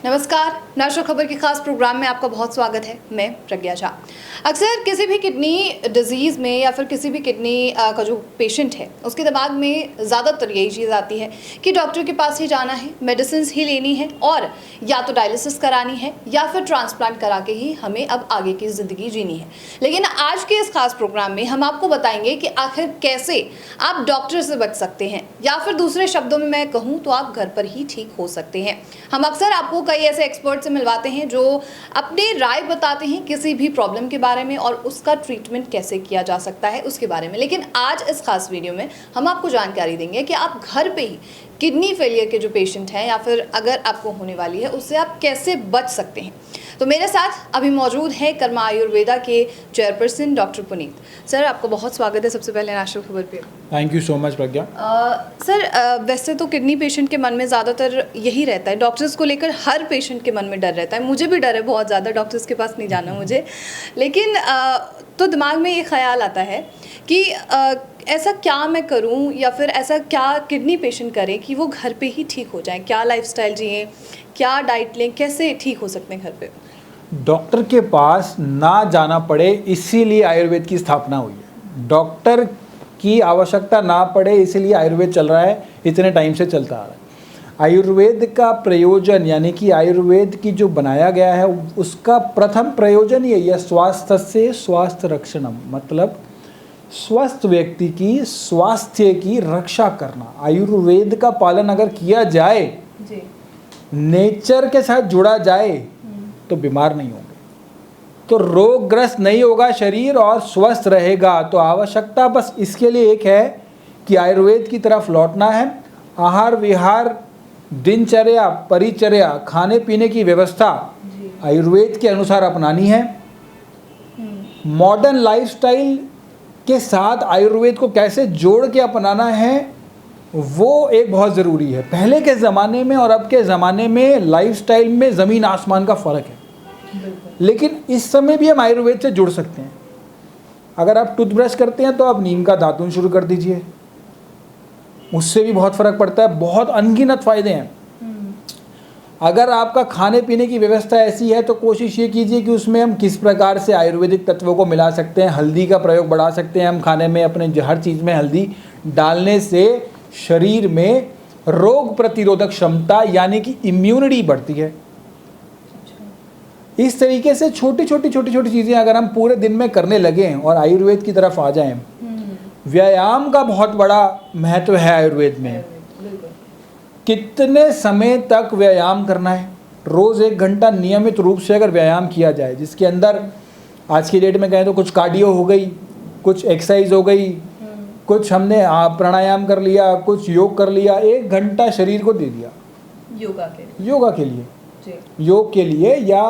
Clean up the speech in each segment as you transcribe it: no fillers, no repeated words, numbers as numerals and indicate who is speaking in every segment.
Speaker 1: नमस्कार, नेशनल खबर की खास प्रोग्राम में आपका बहुत स्वागत है। मैं प्रज्ञा झा। अक्सर किसी भी किडनी डिजीज़ में या फिर किसी भी किडनी का जो पेशेंट है उसके दिमाग में ज़्यादातर यही चीज़ आती है कि डॉक्टर के पास ही जाना है, मेडिसिन ही लेनी है और या तो डायलिसिस करानी है या फिर ट्रांसप्लांट करा के ही हमें अब आगे की ज़िंदगी जीनी है। लेकिन आज के इस खास प्रोग्राम में हम आपको बताएंगे कि आखिर कैसे आप डॉक्टर से बच सकते हैं या फिर दूसरे शब्दों में मैं कहूँ तो आप घर पर ही ठीक हो सकते हैं। हम अक्सर आपको कई ऐसे एक्सपर्ट से मिलवाते हैं जो अपनी राय बताते हैं किसी भी प्रॉब्लम के बारे में और उसका ट्रीटमेंट कैसे किया जा सकता है उसके बारे में। लेकिन आज इस खास वीडियो में हम आपको जानकारी देंगे कि आप घर पे ही किडनी फेलियर के जो पेशेंट हैं या फिर अगर आपको होने वाली है उससे आप कैसे बच सकते हैं। तो मेरे साथ अभी मौजूद है कर्मा आयुर्वेदा के चेयरपर्सन डॉक्टर पुनीत सर। आपको बहुत स्वागत है सबसे पहले नेशनल खबर पे।
Speaker 2: Thank you so much Pragya.
Speaker 1: Sir वैसे तो किडनी पेशेंट के मन में ज़्यादातर यही रहता है, डॉक्टर्स को लेकर हर पेशेंट के मन में डर रहता है। मुझे भी डर है बहुत ज़्यादा, डॉक्टर्स के पास नहीं जाना मुझे। लेकिन तो दिमाग में ये ख्याल आता है कि ऐसा क्या मैं करूं या फिर ऐसा क्या किडनी पेशेंट करे कि वो घर पे ही ठीक हो जाए। क्या लाइफस्टाइल जिए, क्या डाइट लें, कैसे ठीक हो सकते हैं घर पे।
Speaker 2: डॉक्टर के पास ना जाना पड़े इसीलिए आयुर्वेद की स्थापना हुई है। डॉक्टर की आवश्यकता ना पड़े इसीलिए आयुर्वेद चल रहा है, इतने टाइम से चलता आ रहा है। आयुर्वेद का प्रयोजन यानी कि आयुर्वेद की जो बनाया गया है उसका प्रथम प्रयोजन यही है, स्वास्थ्य से स्वास्थ्य रक्षणम, मतलब स्वस्थ व्यक्ति की स्वास्थ्य की रक्षा करना। आयुर्वेद का पालन अगर किया जाए
Speaker 1: जी,
Speaker 2: नेचर के साथ जुड़ा जाए तो बीमार नहीं होंगे, तो रोगग्रस्त नहीं होगा शरीर और स्वस्थ रहेगा। तो आवश्यकता बस इसके लिए एक है कि आयुर्वेद की तरफ लौटना है। आहार विहार, दिनचर्या, परिचर्या, खाने पीने की व्यवस्था आयुर्वेद के अनुसार अपनानी है। मॉडर्न लाइफस्टाइल के साथ आयुर्वेद को कैसे जोड़ के अपनाना है वो एक बहुत ज़रूरी है। पहले के ज़माने में और अब के ज़माने में लाइफस्टाइल में ज़मीन आसमान का फ़र्क है, लेकिन इस समय भी हम आयुर्वेद से जुड़ सकते हैं। अगर आप टूथब्रश करते हैं तो आप नीम का दातुन शुरू कर दीजिए, उससे भी बहुत फ़र्क पड़ता है, बहुत अनगिनत फ़ायदे हैं। अगर आपका खाने पीने की व्यवस्था ऐसी है तो कोशिश ये कीजिए कि उसमें हम किस प्रकार से आयुर्वेदिक तत्वों को मिला सकते हैं। हल्दी का प्रयोग बढ़ा सकते हैं हम खाने में, अपने हर चीज़ में हल्दी डालने से शरीर में रोग प्रतिरोधक क्षमता यानी कि इम्यूनिटी बढ़ती है। इस तरीके से छोटी छोटी चीज़ें अगर हम पूरे दिन में करने लगें और आयुर्वेद की तरफ आ जाएं। व्यायाम का बहुत बड़ा महत्व है आयुर्वेद में। कितने समय तक व्यायाम करना है, रोज़ 1 घंटा नियमित रूप से अगर व्यायाम किया जाए, जिसके अंदर आज की डेट में कहें तो कुछ कार्डियो हो गई, कुछ एक्सरसाइज हो गई, कुछ हमने प्राणायाम कर लिया, कुछ योग कर लिया, 1 घंटा शरीर को दे दिया योगा के लिए योग के लिए या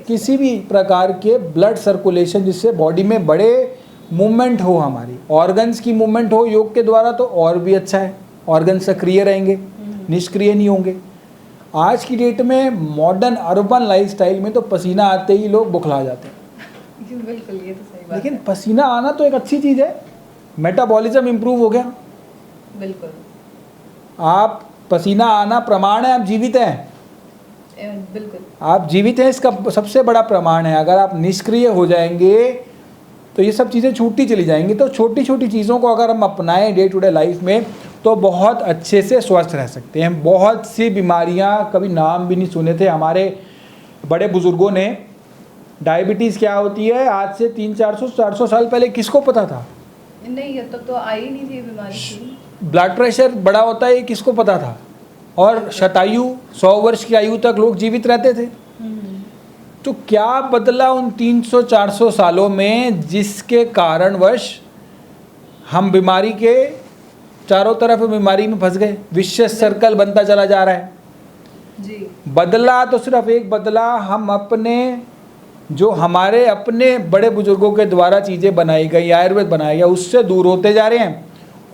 Speaker 2: किसी भी प्रकार के ब्लड सर्कुलेशन, जिससे बॉडी में बड़े मूवमेंट हो, हमारी ऑर्गन्स की मूवमेंट हो योग के द्वारा, तो और भी अच्छा है। ऑर्गन सक्रिय रहेंगे, निष्क्रिय नहीं होंगे। आज की डेट में मॉडर्न अर्बन लाइफस्टाइल में तो पसीना आते ही लोग बुखला जाते हैं।
Speaker 1: बिल्कुल, ये तो सही बात
Speaker 2: लेकिन पसीना आना तो एक अच्छी चीज़ है, मेटाबॉलिज्म इम्प्रूव हो गया।
Speaker 1: बिल्कुल,
Speaker 2: आप पसीना आना प्रमाण है आप जीवित हैं।
Speaker 1: बिल्कुल
Speaker 2: आप जीवित हैं, इसका सबसे बड़ा प्रमाण है। अगर आप निष्क्रिय हो जाएंगे तो ये सब चीज़ें छूटती चली जाएंगी। तो छोटी छोटी चीज़ों को अगर हम अपनाएं डे टू डे लाइफ में तो बहुत अच्छे से स्वस्थ रह सकते हैं। बहुत सी बीमारियां कभी नाम भी नहीं सुने थे हमारे बड़े बुजुर्गों ने। डायबिटीज़ क्या होती है आज से 300-400 साल पहले किसको पता था?
Speaker 1: नहीं, तब तो आई नहीं थी बीमारी।
Speaker 2: ब्लड प्रेशर बड़ा होता है ये किसको पता था? और शतायु 100 वर्ष की आयु तक लोग जीवित रहते थे। तो क्या बदला उन 300-400 सालों में जिसके कारणवश हम बीमारी के चारों तरफ बीमारी में फंस गए? विशेष सर्कल बनता चला जा रहा है
Speaker 1: जी।
Speaker 2: बदला तो सिर्फ एक बदला, हम अपने जो हमारे अपने बड़े बुजुर्गों के द्वारा चीज़ें बनाई गई, आयुर्वेद बनाया गया, उससे दूर होते जा रहे हैं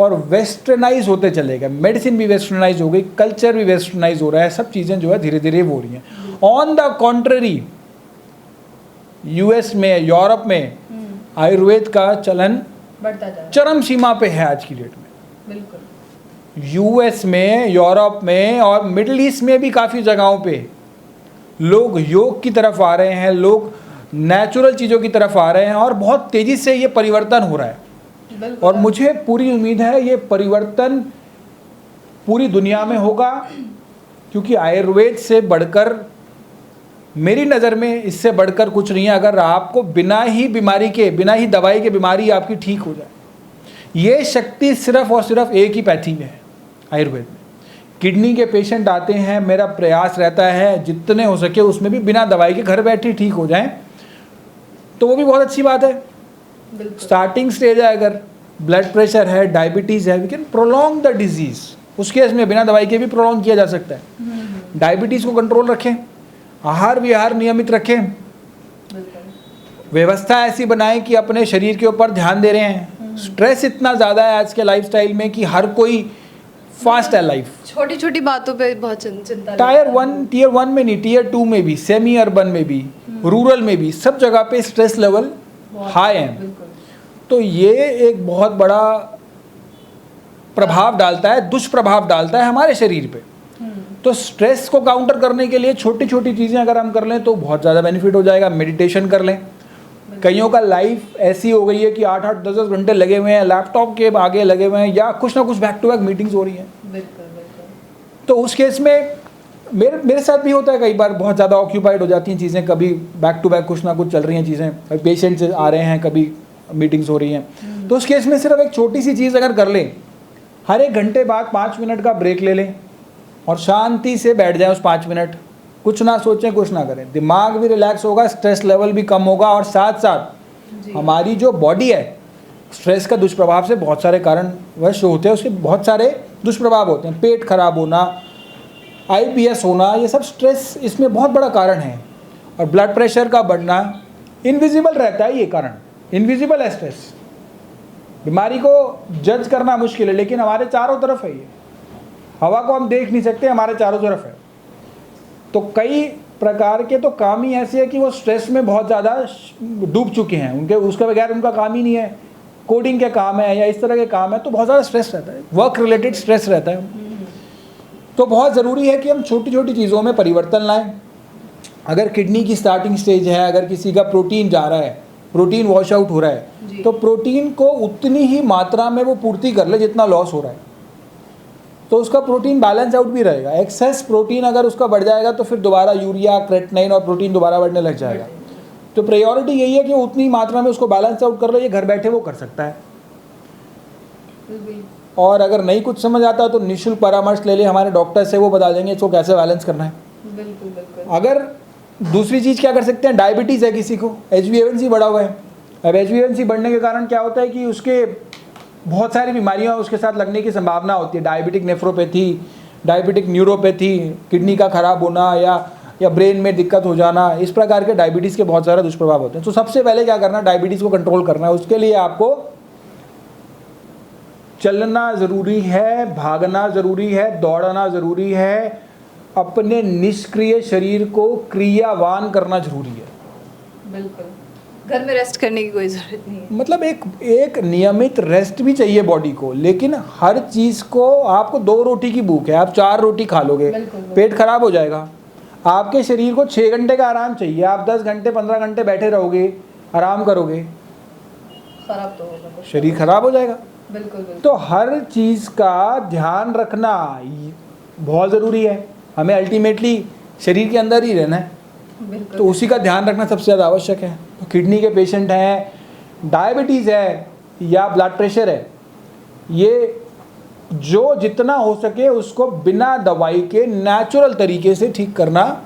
Speaker 2: और वेस्टर्नाइज होते चले गए। मेडिसिन भी वेस्टर्नाइज हो गई, कल्चर भी वेस्टर्नाइज हो रहा है, सब चीज़ें जो है धीरे धीरे हो रही हैं। ऑन द कॉन्ट्ररी यूएस में, यूरोप में आयुर्वेद का चलन
Speaker 1: बढ़ता जा रहा है,
Speaker 2: चरम सीमा पे है आज की डेट में।
Speaker 1: बिल्कुल।
Speaker 2: यूएस में, यूरोप में और मिडिल ईस्ट में भी काफ़ी जगहों पे लोग योग की तरफ आ रहे हैं, लोग नेचुरल चीज़ों की तरफ आ रहे हैं और बहुत तेज़ी से ये परिवर्तन हो रहा है। और मुझे पूरी उम्मीद है ये परिवर्तन पूरी दुनिया में होगा, क्योंकि आयुर्वेद से बढ़कर, मेरी नज़र में इससे बढ़कर कुछ नहीं है। अगर आपको बिना ही बीमारी के, बिना ही दवाई के बीमारी आपकी ठीक हो जाए, ये शक्ति सिर्फ और सिर्फ एक ही पैथी में है, आयुर्वेद में। किडनी के पेशेंट आते हैं, मेरा प्रयास रहता है जितने हो सके उसमें भी बिना दवाई के घर बैठे ठीक हो जाएं, तो वो भी बहुत अच्छी बात है। स्टार्टिंग स्टेज है, अगर ब्लड प्रेशर है, डायबिटीज़ है, we can prolong the disease. उस केस में बिना दवाई के भी प्रोलॉन्ग किया जा सकता है। डायबिटीज़ को कंट्रोल रखें, आहार विहार नियमित रखें, व्यवस्था ऐसी बनाएं कि अपने शरीर के ऊपर ध्यान दे रहे हैं। स्ट्रेस इतना ज़्यादा है आज के लाइफस्टाइल में कि हर कोई फास्ट है लाइफ,
Speaker 1: छोटी छोटी बातों पे बहुत चिंता।
Speaker 2: टीयर 1 में नहीं, टीयर 2 में भी, सेमी अर्बन में भी, रूरल में भी, सब जगह पे स्ट्रेस लेवल हाई है। तो ये एक बहुत बड़ा प्रभाव डालता है, दुष्प्रभाव डालता है हमारे शरीर पे। तो स्ट्रेस को काउंटर करने के लिए छोटी छोटी चीज़ें अगर हम कर लें तो बहुत ज़्यादा बेनिफिट हो जाएगा। मेडिटेशन कर लें। कईयों का लाइफ ऐसी हो गई है कि 8-8, 10-10 घंटे लगे हुए हैं, लैपटॉप के आगे लगे हुए हैं, या कुछ ना कुछ बैक टू बैक मीटिंग्स हो रही हैं। तो उस केस में मेरे साथ भी होता है, कई बार बहुत ज़्यादा ऑक्यूपाइड हो जाती हैं चीज़ें, कभी बैक टू बैक कुछ ना कुछ चल रही हैं चीज़ें, पेशेंट्स आ रहे हैं, कभी मीटिंग्स हो रही हैं। तो उस केस में सिर्फ एक छोटी सी चीज़ अगर कर लें, हर 1 घंटे बाद 5 मिनट का ब्रेक ले लें और शांति से बैठ जाएं उस 5 मिनट, कुछ ना सोचें, कुछ ना करें, दिमाग भी रिलैक्स होगा, स्ट्रेस लेवल भी कम होगा, और साथ साथ हमारी जो बॉडी है, स्ट्रेस का दुष्प्रभाव से बहुत सारे कारण वश होते हैं, उसके बहुत सारे दुष्प्रभाव होते हैं। पेट खराब होना, IBS होना, ये सब स्ट्रेस इसमें बहुत बड़ा कारण है। और ब्लड प्रेशर का बढ़ना इनविजिबल रहता है, ये कारण इनविजिबल है स्ट्रेस। बीमारी को जज करना मुश्किल है, लेकिन हमारे चारों तरफ है। ये हवा को हम देख नहीं सकते, हमारे चारों तरफ है। तो कई प्रकार के तो काम ही ऐसे है कि वो स्ट्रेस में बहुत ज़्यादा डूब चुके हैं, उनके उसके बगैर उनका काम ही नहीं है। कोडिंग के काम है या इस तरह के काम है तो बहुत ज़्यादा स्ट्रेस रहता है, वर्क रिलेटेड स्ट्रेस रहता है। तो बहुत ज़रूरी है कि हम छोटी छोटी चीज़ों में परिवर्तन लाएं। अगर किडनी की स्टार्टिंग स्टेज है, अगर किसी का प्रोटीन जा रहा है, प्रोटीन वॉश आउट हो रहा है, तो प्रोटीन को उतनी ही मात्रा में वो पूर्ति कर ले जितना लॉस हो रहा है, तो उसका प्रोटीन बैलेंस आउट भी रहेगा। एक्सेस प्रोटीन अगर उसका बढ़ जाएगा तो फिर दोबारा यूरिया, क्रेटिनिन और प्रोटीन दोबारा बढ़ने लग जाएगा। तो प्रायोरिटी यही है कि उतनी मात्रा में उसको बैलेंस आउट कर ले, ये घर बैठे वो कर सकता है। और अगर नहीं कुछ समझ आता तो निःशुल्क परामर्श ले ले हमारे डॉक्टर से, वो बता देंगे इसको कैसे बैलेंस करना है। बिल्कुल। अगर दूसरी चीज़ क्या कर सकते हैं, डायबिटीज़ है किसी को, HbA1c बढ़ा हुआ है। अब HbA1c बढ़ने के कारण क्या होता है कि उसके बहुत सारी बीमारियां उसके साथ लगने की संभावना होती है। Diabetic nephropathy, diabetic neuropathy, kidney का खराब होना या ब्रेन में दिक्कत हो जाना, इस प्रकार के डायबिटीज़ के बहुत सारे दुष्प्रभाव होते हैं। तो सबसे पहले क्या करना है, डायबिटीज़ को कंट्रोल करना है। उसके लिए आपको चलना ज़रूरी है, भागना ज़रूरी है, दौड़ना ज़रूरी है, अपने निष्क्रिय शरीर को क्रियावान करना ज़रूरी है।
Speaker 1: बिल्कुल, घर में रेस्ट करने की कोई ज़रूरत नहीं है।
Speaker 2: मतलब एक नियमित रेस्ट भी चाहिए बॉडी को, लेकिन हर चीज़ को आपको 2 रोटी की भूख है, आप 4 रोटी खा लोगे, पेट खराब हो जाएगा। आपके शरीर को 6 घंटे का आराम चाहिए, आप 10 घंटे 15 घंटे बैठे रहोगे, आराम करोगे,
Speaker 1: खराब तो होगा,
Speaker 2: शरीर खराब हो जाएगा।
Speaker 1: बिल्कुल।
Speaker 2: तो हर चीज़ का ध्यान रखना बहुत ज़रूरी है। हमें अल्टीमेटली शरीर के अंदर ही रहना है, तो उसी का ध्यान रखना सबसे ज़्यादा आवश्यक है। तो किडनी के पेशेंट हैं, डायबिटीज़ है या ब्लड प्रेशर है, ये जो जितना हो सके उसको बिना दवाई के नेचुरल तरीके से ठीक करना,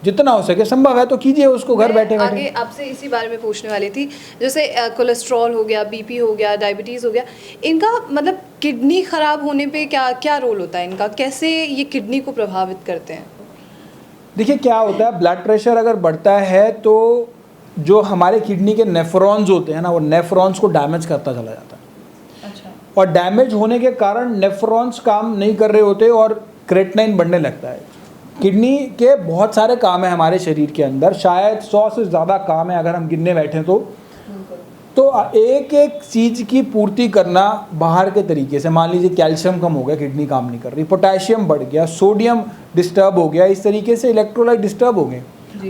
Speaker 2: जितना हो सके संभव है तो कीजिए उसको घर बैठे बैठे।
Speaker 1: आगे आपसे इसी बारे में पूछने वाली थी, जैसे कोलेस्ट्रॉल हो गया, BP हो गया, डायबिटीज़ हो गया, इनका मतलब किडनी ख़राब होने पे क्या क्या रोल होता है इनका, कैसे ये किडनी को प्रभावित करते हैं?
Speaker 2: देखिए क्या होता है, ब्लड प्रेशर अगर बढ़ता है तो जो हमारे किडनी के नेफ्रॉन्स होते हैं ना, वो नेफ्रॉन्स को डैमेज करता चला जाता है। अच्छा। और डैमेज होने के कारण नेफ्रॉन्स काम नहीं कर रहे होते और क्रेटिनिन बढ़ने लगता है। किडनी के बहुत सारे काम है हमारे शरीर के अंदर, शायद 100 से ज़्यादा काम है अगर हम गिनने बैठें तो। तो एक एक चीज़ की पूर्ति करना बाहर के तरीके से, मान लीजिए कैल्शियम कम हो गया, किडनी काम नहीं कर रही, पोटेशियम बढ़ गया, सोडियम डिस्टर्ब हो गया, इस तरीके से इलेक्ट्रोलाइट डिस्टर्ब हो गए।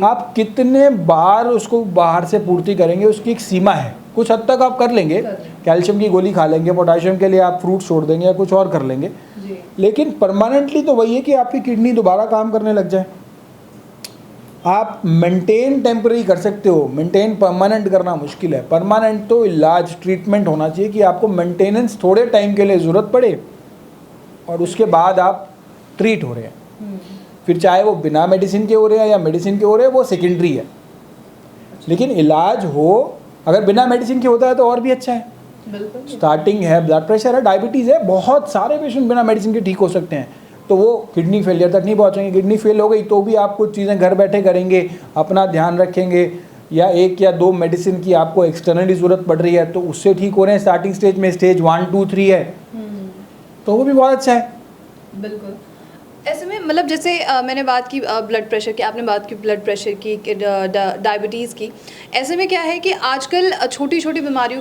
Speaker 2: आप कितने बार उसको बाहर से पूर्ति करेंगे, उसकी एक सीमा है। कुछ हद तक आप कर लेंगे, कैल्शियम की गोली खा लेंगे, पोटेशियम के लिए आप फ्रूट छोड़ देंगे या कुछ और कर लेंगे, लेकिन परमानेंटली तो वही है कि आपकी किडनी दोबारा काम करने लग जाए। आप मेंटेन टेम्पररी कर सकते हो, मेंटेन परमानेंट करना मुश्किल है। परमानेंट तो इलाज, ट्रीटमेंट होना चाहिए कि आपको मेंटेनेंस थोड़े टाइम के लिए ज़रूरत पड़े और उसके बाद आप ट्रीट हो रहे हैं। फिर चाहे वो बिना मेडिसिन के हो रहे हैं या मेडिसिन के हो रहे हैं, वो सेकेंडरी है, लेकिन इलाज हो, अगर बिना मेडिसिन के होता है तो और भी अच्छा है। स्टार्टिंग है, ब्लड प्रेशर है, डायबिटीज़ है, बहुत सारे पेशेंट बिना मेडिसिन के ठीक हो सकते हैं, तो वो किडनी फेलियर तक नहीं पहुंचेंगे। किडनी फेल हो गई तो भी आप कुछ चीज़ें घर बैठे करेंगे, अपना ध्यान रखेंगे, या 1 या 2 मेडिसिन की आपको एक्सटर्नली ज़रूरत पड़ रही है तो उससे ठीक हो रहे हैं। स्टार्टिंग स्टेज में स्टेज 1, 2, 3 है तो वो भी बहुत अच्छा है।
Speaker 1: बिल्कुल। ऐसे में मतलब जैसे मैंने बात की ब्लड प्रेशर की, आपने बात की ब्लड प्रेशर की, डायबिटीज़ की। ऐसे में क्या है कि आजकल छोटी छोटी बीमारियों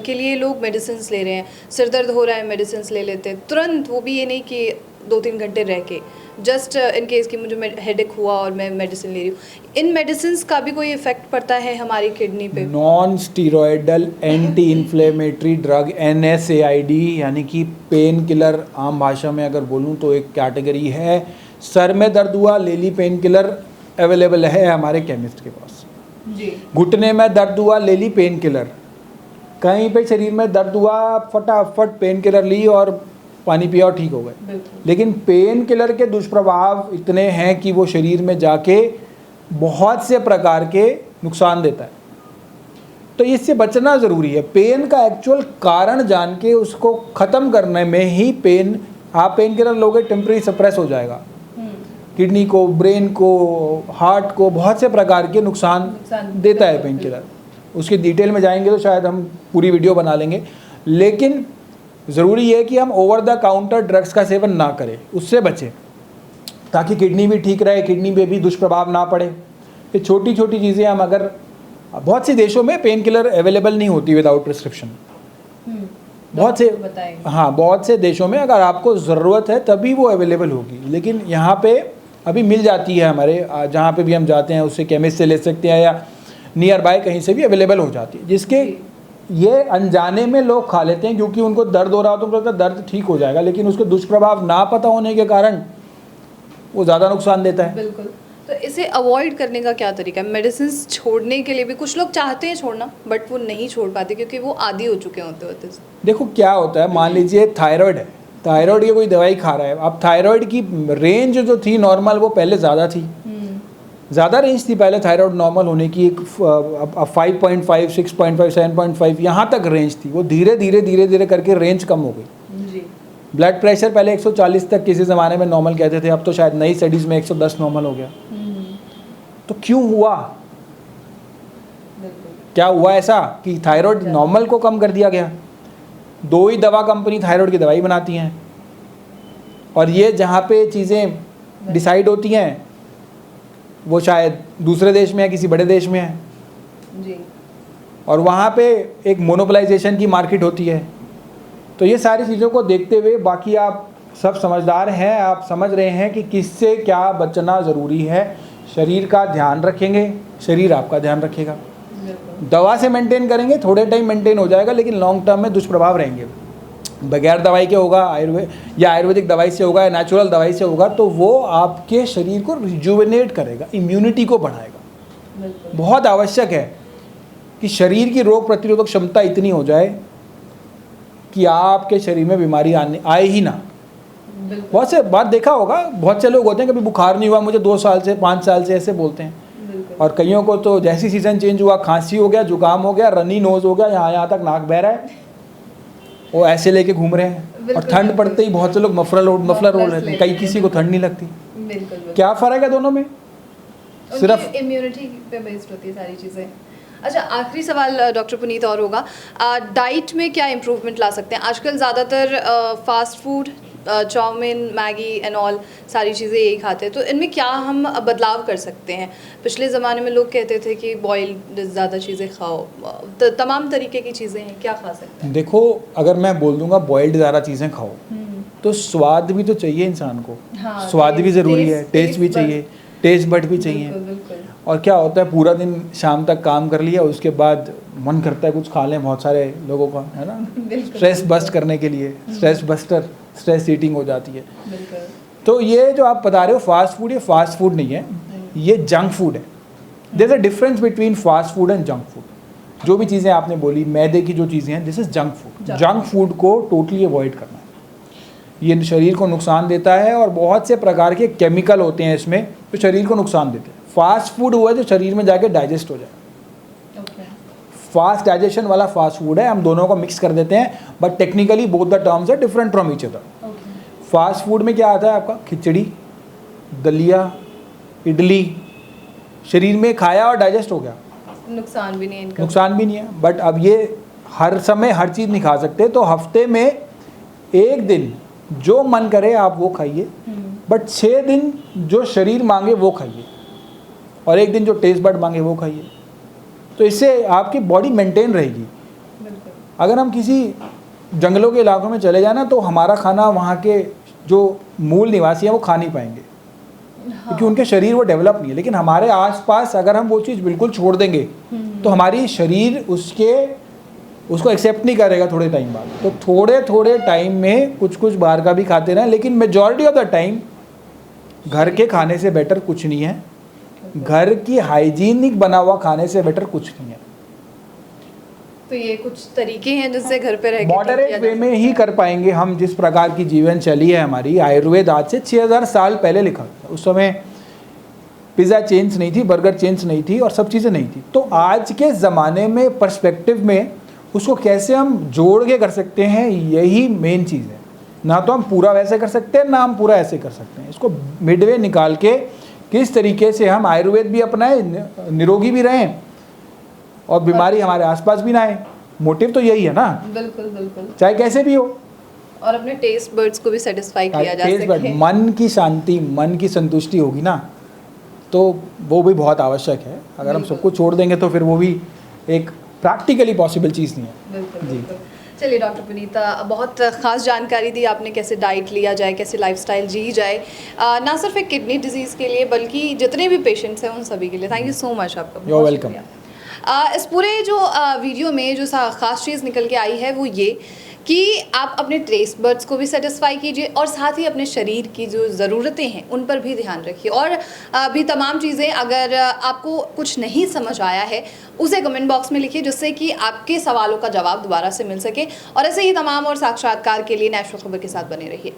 Speaker 1: के लिए लोग मेडिसिन ले रहे हैं। सिर दर्द हो रहा है, मेडिसिन ले लेते हैं तुरंत, वो भी ये नहीं कि 2-3 घंटे रह के, जस्ट इन केस कि मुझे हेडेक हुआ और मैं मेडिसिन ले रही हूँ। इन मेडिसिन का भी कोई इफेक्ट पड़ता है हमारी किडनी पे?
Speaker 2: Non steroidal anti inflammatory drug, NSAID, यानी कि पेन किलर, आम भाषा में अगर बोलूँ तो एक कैटेगरी है। सर में दर्द हुआ, ले ली पेन किलर, अवेलेबल है हमारे केमिस्ट के पास
Speaker 1: जी।
Speaker 2: घुटने में दर्द हुआ, ले ली पेन किलर, कहीं पे शरीर में दर्द हुआ, फटाफट पेन किलर ली और पानी पिया और ठीक हो गए। लेकिन पेन किलर के दुष्प्रभाव इतने हैं कि वो शरीर में जाके बहुत से प्रकार के नुकसान देता है, तो इससे बचना ज़रूरी है। पेन का एक्चुअल कारण जान के उसको ख़त्म करने में ही पेन, आप पेन किलर लोगे टेम्परेरी सप्रेस हो जाएगा, किडनी को, ब्रेन को, हार्ट को, बहुत से प्रकार के नुकसान देता है पेन किलर। उसकी डिटेल में जाएंगे तो शायद हम पूरी वीडियो बना लेंगे, लेकिन ज़रूरी है कि हम ओवर द काउंटर ड्रग्स का सेवन ना करें, उससे बचें ताकि किडनी भी ठीक रहे, किडनी पे भी दुष्प्रभाव ना पड़े। ये छोटी छोटी चीज़ें हम अगर, बहुत से देशों में पेन किलर अवेलेबल नहीं होती विदाउट प्रिस्क्रिप्शन, बहुत से, हाँ बहुत से देशों में अगर आपको ज़रूरत है तभी वो अवेलेबल होगी, लेकिन यहाँ पे अभी मिल जाती है। हमारे जहाँ पे भी हम जाते हैं उससे केमिस्ट से ले सकते हैं या नियर बाय कहीं से भी अवेलेबल हो जाती है, जिसके ये अनजाने में लोग खा लेते हैं क्योंकि उनको दर्द हो रहा हो तो उनको लगता है दर्द ठीक हो जाएगा, लेकिन उसके दुष्प्रभाव ना पता होने के कारण वो ज़्यादा नुकसान देता है।
Speaker 1: बिल्कुल। तो इसे अवॉइड करने का क्या तरीका है? मेडिसिन छोड़ने के लिए भी कुछ लोग चाहते हैं छोड़ना, बट वो नहीं छोड़ पाते क्योंकि वो आदी हो चुके होते।
Speaker 2: देखो क्या होता है, मान लीजिए थायराइड है, थायराइड की कोई दवाई खा रहा है, अब थायराइड की रेंज जो थी नॉर्मल वो पहले ज़्यादा थी, ज़्यादा रेंज थी पहले थायराइड नॉर्मल होने की, एक 5.5, 6.5, 7.5 यहाँ तक रेंज थी। वो धीरे धीरे करके रेंज कम हो गई
Speaker 1: जी।
Speaker 2: ब्लड प्रेशर पहले 140 तक किसी ज़माने में नॉर्मल कहते थे, अब तो शायद नई स्टडीज़ में 110 नॉर्मल हो गया। तो क्यों हुआ, क्या हुआ ऐसा कि थायराइड नॉर्मल को कम कर दिया गया? 2 ही दवा कंपनी थायराइड की दवाई बनाती हैं, और ये जहाँ पे चीज़ें डिसाइड होती हैं वो शायद दूसरे देश में है, किसी बड़े देश में है
Speaker 1: जी,
Speaker 2: और वहाँ पे एक मोनोपलाइजेशन की मार्केट होती है। तो ये सारी चीज़ों को देखते हुए, बाकी आप सब समझदार हैं, आप समझ रहे हैं कि किससे क्या बचना ज़रूरी है। शरीर का ध्यान रखेंगे, शरीर आपका ध्यान रखेगा। दवा से मेंटेन करेंगे, थोड़े टाइम मेंटेन हो जाएगा, लेकिन लॉन्ग टर्म में दुष्प्रभाव रहेंगे। बगैर दवाई के होगा, आयुर्वेदिक दवाई से होगा या नेचुरल दवाई से होगा, तो वो आपके शरीर को रिजुविनेट करेगा, इम्यूनिटी को बढ़ाएगा। बहुत आवश्यक है कि शरीर की रोग प्रतिरोधक क्षमता इतनी हो जाए कि आपके शरीर में बीमारी आए ही ना। बहुत से बात देखा होगा, बहुत से लोग होते हैं कभी बुखार नहीं हुआ मुझे 2 साल से, 5 साल से, ऐसे बोलते हैं। और कईयों को तो जैसी सीज़न चेंज हुआ, खांसी हो गया, जुकाम हो गया, रनी नोज हो गया, यहाँ तक नाक बह रहा है, वो ऐसे लेके घूम रहे हैं। और ठंड पड़ते ही बहुत से लोग मफलर ओढ़ लेते हैं, कई किसी को ठंड नहीं लगती। क्या फ़र्क है दोनों में? सिर्फ
Speaker 1: इम्यूनिटी पे बेस्ड होती है सारी चीज़ें। अच्छा, आखिरी सवाल डॉक्टर पुनीत और होगा, डाइट में क्या इम्प्रूवमेंट ला सकते हैं? आजकल ज़्यादातर fast food chow mein, Maggi and all सारी चीज़ें यही खाते हैं, तो इनमें क्या हम बदलाव कर सकते हैं? पिछले ज़माने में लोग कहते थे कि बॉइल्ड ज़्यादा चीज़ें खाओ, तमाम तरीके की चीज़ें हैं, क्या खा सकते हैं?
Speaker 2: देखो, अगर मैं बोल दूंगा बॉइल्ड ज़्यादा चीज़ें खाओ, तो स्वाद भी तो चाहिए इंसान को।
Speaker 1: हाँ,
Speaker 2: स्वाद भी ज़रूरी है, टेस्ट भी
Speaker 1: बड।
Speaker 2: चाहिए, टेस्ट बड भी चाहिए।
Speaker 1: बिल्कुल, बिल्कुल।
Speaker 2: और क्या होता है, पूरा दिन शाम तक काम कर लिया, उसके बाद मन करता है कुछ खा लें, बहुत सारे लोगों का, है ना,
Speaker 1: बिल्कुल,
Speaker 2: स्ट्रेस बस्ट करने के लिए, स्ट्रेस बस्टर, स्ट्रेस ईटिंग हो जाती है।
Speaker 1: बिल्कुल।
Speaker 2: तो ये जो आप बता रहे हो फास्ट फूड, ये फास्ट फूड नहीं है, ये जंक फूड है। There is a difference between fast food and junk food. जो भी चीज़ें आपने बोली, मैदे की जो चीज़ें हैं, this is junk food. Junk food को टोटली अवॉइड करना है। ये शरीर को नुकसान देता है और बहुत से प्रकार के केमिकल होते हैं इसमें जो शरीर को नुकसान देते हैं। फास्ट फूड हुआ जो शरीर में जाके डाइजेस्ट हो जाए। फास्ट डाइजेशन वाला फास्ट फूड है, हम दोनों को मिक्स कर देते हैं, but technically both the terms are different from each other. Fast food में क्या आता है आपका, खिचड़ी, दलिया, इडली, शरीर में खाया और डाइजेस्ट हो गया,
Speaker 1: नुकसान भी नहीं है इनका।
Speaker 2: नुकसान भी नहीं है। बट अब ये हर समय हर चीज़ नहीं खा सकते, तो हफ्ते में एक दिन जो मन करे आप वो खाइए, बट 6 दिन जो शरीर मांगे वो खाइए, और एक दिन जो टेस्ट बड मांगे वो खाइए। तो इससे आपकी बॉडी मेंटेन रहेगी।
Speaker 1: बिल्कुल।
Speaker 2: अगर हम किसी जंगलों के इलाकों में चले जाए ना, तो हमारा खाना वहाँ के जो मूल निवासी हैं वो खा नहीं पाएंगे, क्योंकि उनके शरीर वो डेवलप नहीं है। लेकिन हमारे आसपास अगर हम वो चीज़ बिल्कुल छोड़ देंगे, तो हमारी शरीर उसको एक्सेप्ट नहीं करेगा थोड़े टाइम बाद। तो थोड़े थोड़े टाइम में कुछ कुछ बाहर का भी खाते रहें, लेकिन मेजॉरिटी ऑफ द टाइम घर के खाने से बेटर कुछ नहीं है। घर की हाइजीनिक बना हुआ खाने से बेटर कुछ नहीं है।
Speaker 1: तो ये कुछ तरीके हैं जिससे घर पे रह के
Speaker 2: मॉडरेट वे में ही कर पाएंगे हम। जिस प्रकार की जीवन शैली है हमारी, आयुर्वेद आज से 6000 साल पहले लिखा था। उस समय पिज़्ज़ा चेन्स नहीं थी, बर्गर चेन्स नहीं थी, और सब चीज़ें नहीं थी। तो आज के ज़माने में पर्सपेक्टिव में उसको कैसे हम जोड़ के कर सकते हैं, यही मेन चीज़ है। ना तो हम पूरा वैसे कर सकते हैं, ना हम पूरा ऐसे कर सकते हैं। इसको मिडवे निकाल के किस तरीके से हम आयुर्वेद भी अपनाएं, निरोगी भी रहें, और बीमारी हमारे आसपास भी ना आए। मोटिव तो यही है ना।
Speaker 1: बिल्कुल, बिल्कुल।
Speaker 2: चाहे कैसे भी हो,
Speaker 1: और अपने टेस्ट बर्ड्स को भी सेटिस्फाई किया जा
Speaker 2: टेस्ट बड,
Speaker 1: सके।
Speaker 2: मन की शांति, मन की संतुष्टि होगी ना, तो वो भी बहुत आवश्यक है। अगर हम
Speaker 1: बिल्कुल।
Speaker 2: सबको छोड़ देंगे तो फिर वो भी एक प्रैक्टिकली पॉसिबल चीज़ नहीं है।
Speaker 1: बिल्कुल,
Speaker 2: जी।
Speaker 1: बिल्कुल। चलिए डॉक्टर पुनीता, बहुत ख़ास जानकारी दी आपने, कैसे डाइट लिया जाए, कैसे लाइफस्टाइल जी जाए, ना सिर्फ एक किडनी डिजीज़ के लिए बल्कि जितने भी पेशेंट्स हैं उन सभी के लिए। थैंक यू सो मच आपका।
Speaker 2: You're welcome.
Speaker 1: इस पूरे जो वीडियो में जो ख़ास चीज़ निकल के आई है वो ये कि आप अपने टेस्ट बर्ड्स को भी सेटिस्फाई कीजिए, और साथ ही अपने शरीर की जो ज़रूरतें हैं उन पर भी ध्यान रखिए। और भी तमाम चीज़ें, अगर आपको कुछ नहीं समझ आया है उसे कमेंट बॉक्स में लिखिए, जिससे कि आपके सवालों का जवाब दोबारा से मिल सके। और ऐसे ही तमाम और साक्षात्कार के लिए नेशनल खबर के साथ बने रहिए।